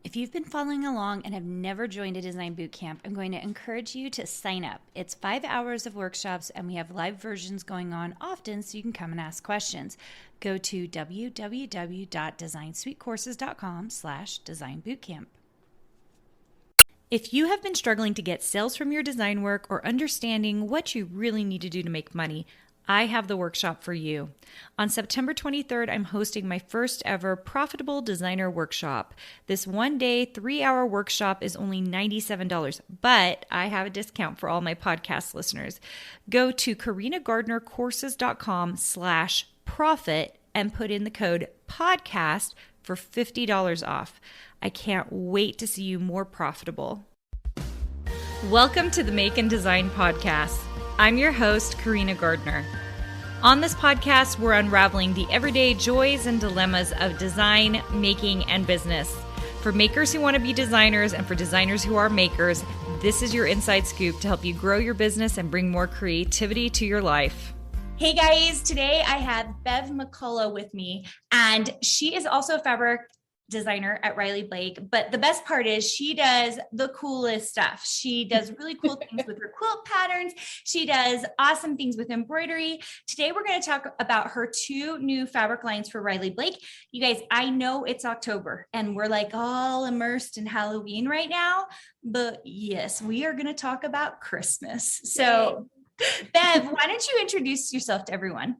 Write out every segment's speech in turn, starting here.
If you've been following along and have never joined a design boot camp, I'm going to encourage you to sign up. It's 5 hours of workshops and we have live versions going on often so you can come and ask questions. Go to www.designsweetcourses.com/designbootcamp. If you have been struggling to get sales from your design work or understanding what you really need to do to make money, I have the workshop for you. On September 23rd, I'm hosting my first ever Profitable Designer Workshop. This 1-day, 3-hour workshop is only $97, but I have a discount for all my podcast listeners. Go to carinagardnercourses.com/profit and put in the code podcast for $50 off. I can't wait to see you more profitable. Welcome to the Make and Design Podcast. I'm your host, Carina Gardner. On this podcast, we're unraveling the everyday joys and dilemmas of design, making, and business. For makers who want to be designers and for designers who are makers, this is your inside scoop to help you grow your business and bring more creativity to your life. Hey guys, today I have Bev McCullough with me, and she is also a fabric designer at Riley Blake, but the best part is she does the coolest stuff. She does really cool things with her quilt patterns. She does awesome things with embroidery. Today, we're going to talk about her 2 new fabric lines for Riley Blake. You guys, I know it's October and we're like all immersed in Halloween right now, but yes, we are going to talk about Christmas. So Bev, why don't you introduce yourself to everyone?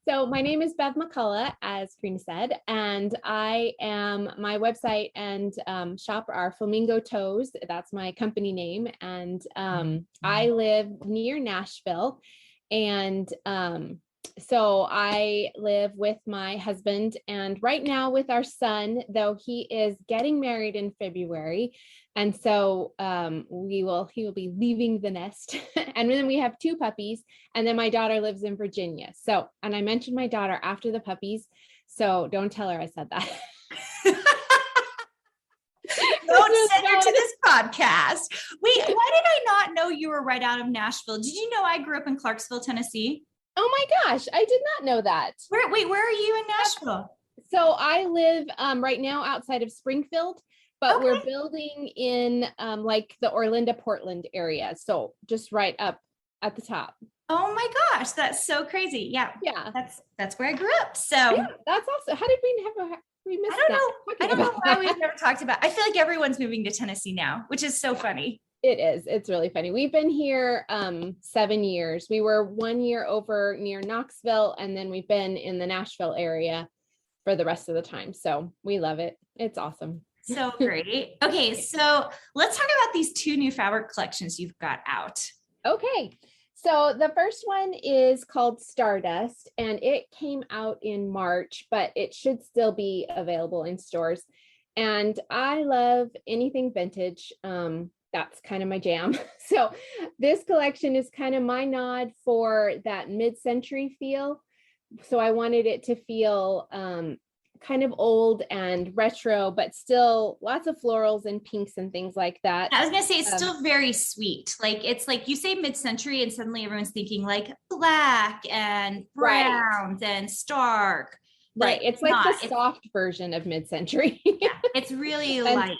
So my name is Bev McCullough, as Karina said, and my website and shop are Flamingo Toes. That's my company name. And I live near Nashville. And so I live with my husband, and right now with our son, though he is getting married in February. And so he will be leaving the nest. And then we have 2 puppies, and then my daughter lives in Virginia. So, and I mentioned my daughter after the puppies, so don't tell her I said that. Don't send her to this podcast. Wait, why did I not know you were right out of Nashville? Did you know I grew up in Clarksville, Tennessee? Oh my gosh, I did not know that. Where are you in Nashville? So I live right now outside of Springfield, but we're building in like the Orlando, Portland area. So just right up at the top. Oh my gosh, that's so crazy. Yeah. That's where I grew up. So yeah, that's awesome. How did we miss that? I don't know why we've never talked about. I feel like everyone's moving to Tennessee now, which is so funny. It is. It's really funny. We've been here 7 years. We were 1 year over near Knoxville, and then we've been in the Nashville area for the rest of the time. So we love it. It's awesome. So great. Okay, so let's talk about these 2 new fabric collections you've got out. Okay, so the first one is called Stardust, and it came out in March, but it should still be available in stores. And I love anything vintage. That's kind of my jam. So this collection is kind of my nod for that mid-century feel. So I wanted it to feel kind of old and retro, but still lots of florals and pinks and things like that. I was going to say, it's still very sweet. Like, it's like you say mid-century and suddenly everyone's thinking like black and browns and stark. Right. It's like the soft version of mid-century. Yeah, it's really light.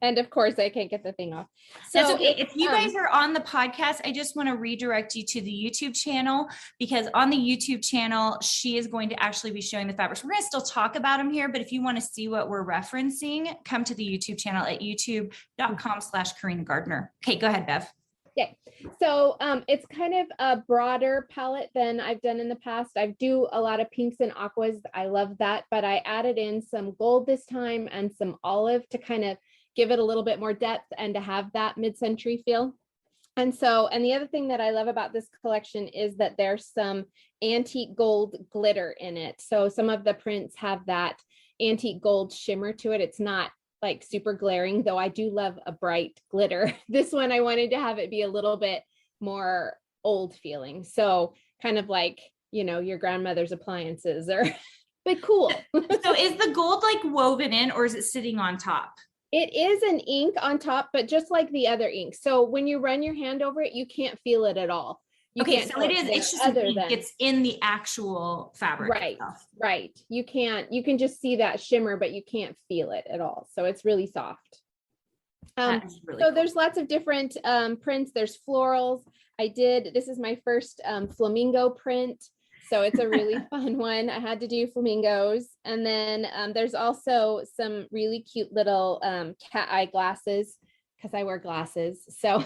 And of course, I can't get the thing off. So that's okay. If you guys are on the podcast, I just want to redirect you to the YouTube channel, because on the YouTube channel, she is going to actually be showing the fabrics. We're going to still talk about them here, but if you want to see what we're referencing, come to the YouTube channel at youtube.com/Carina Gardner. Okay, go ahead, Bev. Okay. So it's kind of a broader palette than I've done in the past. I do a lot of pinks and aquas. I love that, but I added in some gold this time and some olive to kind of give it a little bit more depth and to have that mid-century feel. And the other thing that I love about this collection is that there's some antique gold glitter in it. So some of the prints have that antique gold shimmer to it. It's not like super glaring, though I do love a bright glitter. This one, I wanted to have it be a little bit more old feeling. So kind of like, you know, your grandmother's appliances but cool. So is the gold like woven in, or is it sitting on top? It is an ink on top, but just like the other ink. So when you run your hand over it, you can't feel it at all. You Okay, can't so tell it is, there it's just an other ink. than It's in the actual fabric right, itself. right. You can just see that shimmer, but you can't feel it at all. So it's really soft. That is really So cool. there's lots of different prints. There's florals. This is my first flamingo print. So it's a really fun one. I had to do flamingos. And then there's also some really cute little cat eye glasses because I wear glasses. So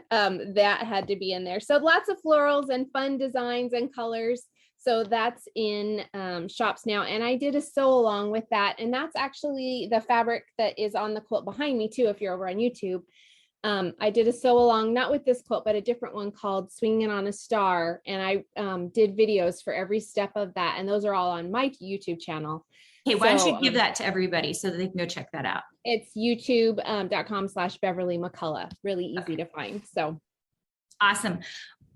that had to be in there. So lots of florals and fun designs and colors. So that's in shops now. And I did a sew along with that. And that's actually the fabric that is on the quilt behind me too, if you're over on YouTube. I did a sew along, not with this quilt, but a different one called Swinging on a Star. And I did videos for every step of that. And those are all on my YouTube channel. Okay, why don't you give that to everybody so that they can go check that out? It's youtube.com/Beverly McCullough. Really easy to find. So awesome.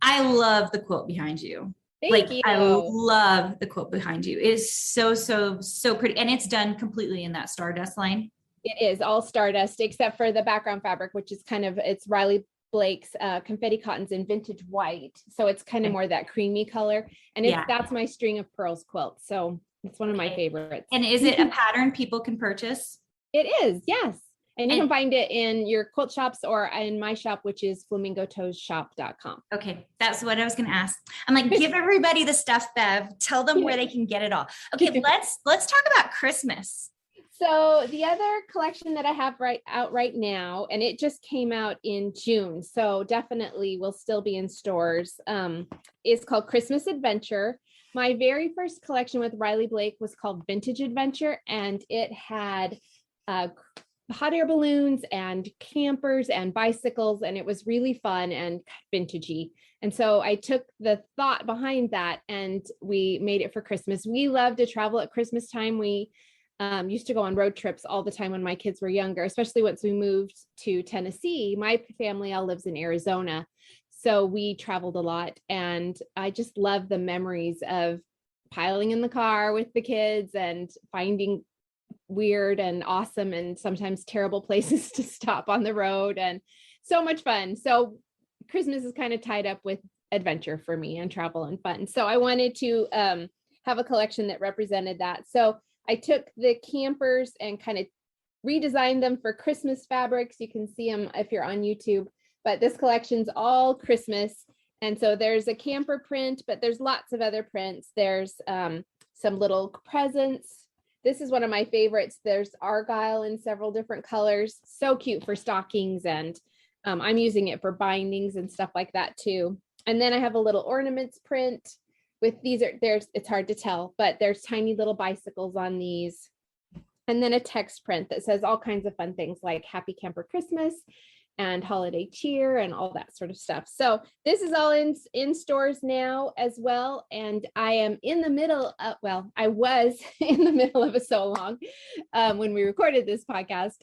I love the quilt behind you. Thank you. I love the quilt behind you. It is so, so, so pretty. And it's done completely in that Stardust line. It is all Stardust, except for the background fabric, which is it's Riley Blake's confetti cottons in vintage white. So it's kind of more that creamy color. And that's my string of pearls quilt. So it's one of my favorites. And is it a pattern people can purchase? It is, yes. And you can find it in your quilt shops or in my shop, which is flamingotoesshop.com. Okay, that's what I was going to ask. I'm like, give everybody the stuff, Bev. Tell them where they can get it all. Okay, let's talk about Christmas. So the other collection that I have right now, and it just came out in June, so definitely will still be in stores, is called Christmas Adventure. My very first collection with Riley Blake was called Vintage Adventure, and it had hot air balloons and campers and bicycles, and it was really fun and vintagey. And so I took the thought behind that and we made it for Christmas. We love to travel at Christmas time. We used to go on road trips all the time when my kids were younger, especially once we moved to Tennessee. My family all lives in Arizona. So we traveled a lot, and I just love the memories of piling in the car with the kids and finding weird and awesome and sometimes terrible places to stop on the road, and so much fun. So Christmas is kind of tied up with adventure for me and travel and fun. So I wanted to have a collection that represented that. So I took the campers and kind of redesigned them for Christmas fabrics. You can see them if you're on YouTube, but this collection's all Christmas. And so there's a camper print, but there's lots of other prints. There's some little presents. This is one of my favorites. There's argyle in several different colors. So cute for stockings, and I'm using it for bindings and stuff like that too. And then I have a little ornaments print with it's hard to tell, but there's tiny little bicycles on these. And then a text print that says all kinds of fun things like Happy Camper Christmas and holiday cheer and all that sort of stuff. So this is all in stores now as well. And I am in the middle of, I was in the middle of a sew along when we recorded this podcast.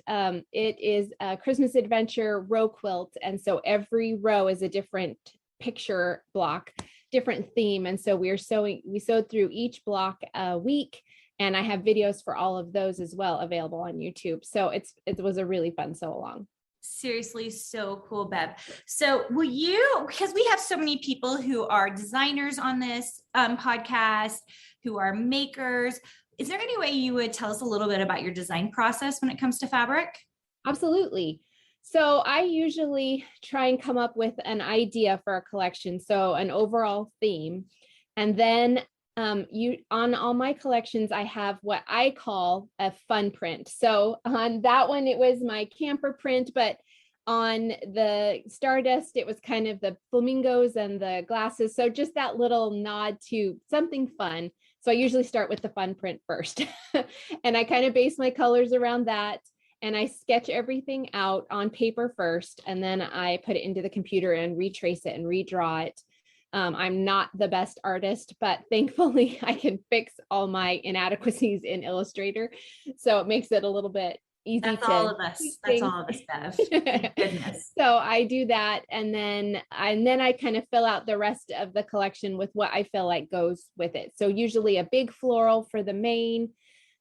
It is a Christmas Adventure row quilt. And so every row is a different picture block, different theme. And so we sewed through each block a week. And I have videos for all of those as well available on YouTube. So it was a really fun sew along. Seriously, so cool, Bev. So will you, because we have so many people who are designers on this podcast, who are makers, is there any way you would tell us a little bit about your design process when it comes to fabric? Absolutely. So I usually try and come up with an idea for a collection, so an overall theme, and then on all my collections, I have what I call a fun print. So on that one, it was my camper print, but on the Stardust, it was kind of the flamingos and the glasses. So just that little nod to something fun. So I usually start with the fun print first. And I kind of base my colors around that. And I sketch everything out on paper first, and then I put it into the computer and retrace it and redraw it. I'm not the best artist, but thankfully I can fix all my inadequacies in Illustrator. So it makes it a little bit easy. That's all of us. That's all of us, Bev. Thank goodness. So I do that. And then I kind of fill out the rest of the collection with what I feel like goes with it. So usually a big floral for the main,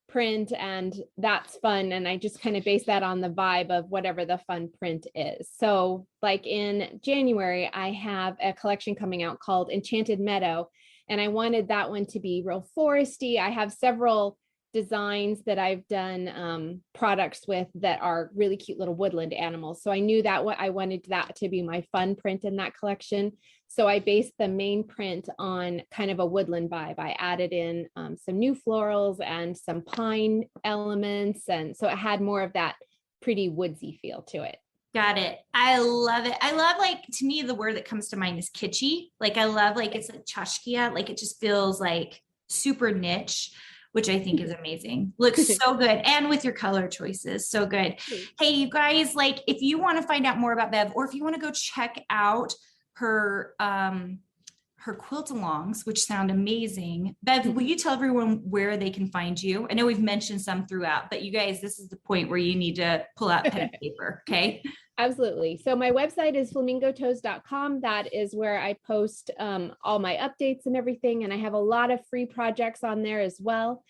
print, and that's fun. And I just kind of base that on the vibe of whatever the fun print is. So like in January, I have a collection coming out called Enchanted Meadow, and I wanted that one to be real foresty. I have several designs that I've done products with that are really cute little woodland animals. So I knew that I wanted that to be my fun print in that collection. So I based the main print on kind of a woodland vibe. I added in some new florals and some pine elements. And so it had more of that pretty woodsy feel to it. Got it. I love it. I love, like, to me, the word that comes to mind is kitschy. Like, I love, like, it's like tchotchke. Like, it just feels like super niche, which I think is amazing. Looks so good. And with your color choices, so good. Hey, you guys, like, if you want to find out more about Bev, or if you want to go check out her quilt-alongs, which sound amazing. Bev, will you tell everyone where they can find you? I know we've mentioned some throughout, but you guys, this is the point where you need to pull out pen and paper. Okay. Absolutely. So my website is flamingotoes.com. That is where I post all my updates and everything. And I have a lot of free projects on there as well.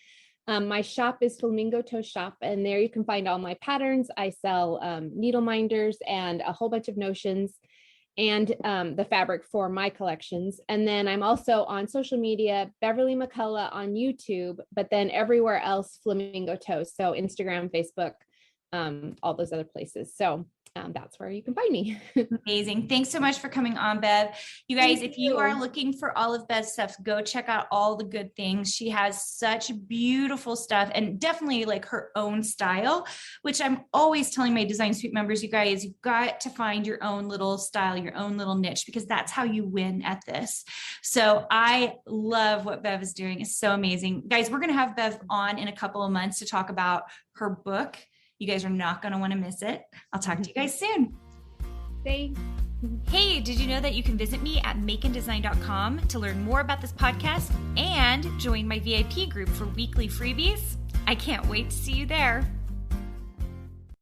My shop is Flamingo Toe Shop, and there you can find all my patterns. I sell needle minders and a whole bunch of notions and the fabric for my collections. And then I'm also on social media, Beverly McCullough on YouTube, but then everywhere else, Flamingo Toes. So Instagram, Facebook, all those other places. So that's where you can find me. Amazing. Thanks so much for coming on, Bev. You guys, if you are looking for all of Bev's stuff, go check out all the good things. She has such beautiful stuff, and definitely like her own style, which I'm always telling my Design Suite members, you guys, you've got to find your own little style, your own little niche, because that's how you win at this. So I love what Bev is doing. It's so amazing. Guys, we're going to have Bev on in a couple of months to talk about her book. You guys are not going to want to miss it. I'll talk to you guys soon. Thanks. Hey, did you know that you can visit me at makeanddesign.com to learn more about this podcast and join my VIP group for weekly freebies? I can't wait to see you there.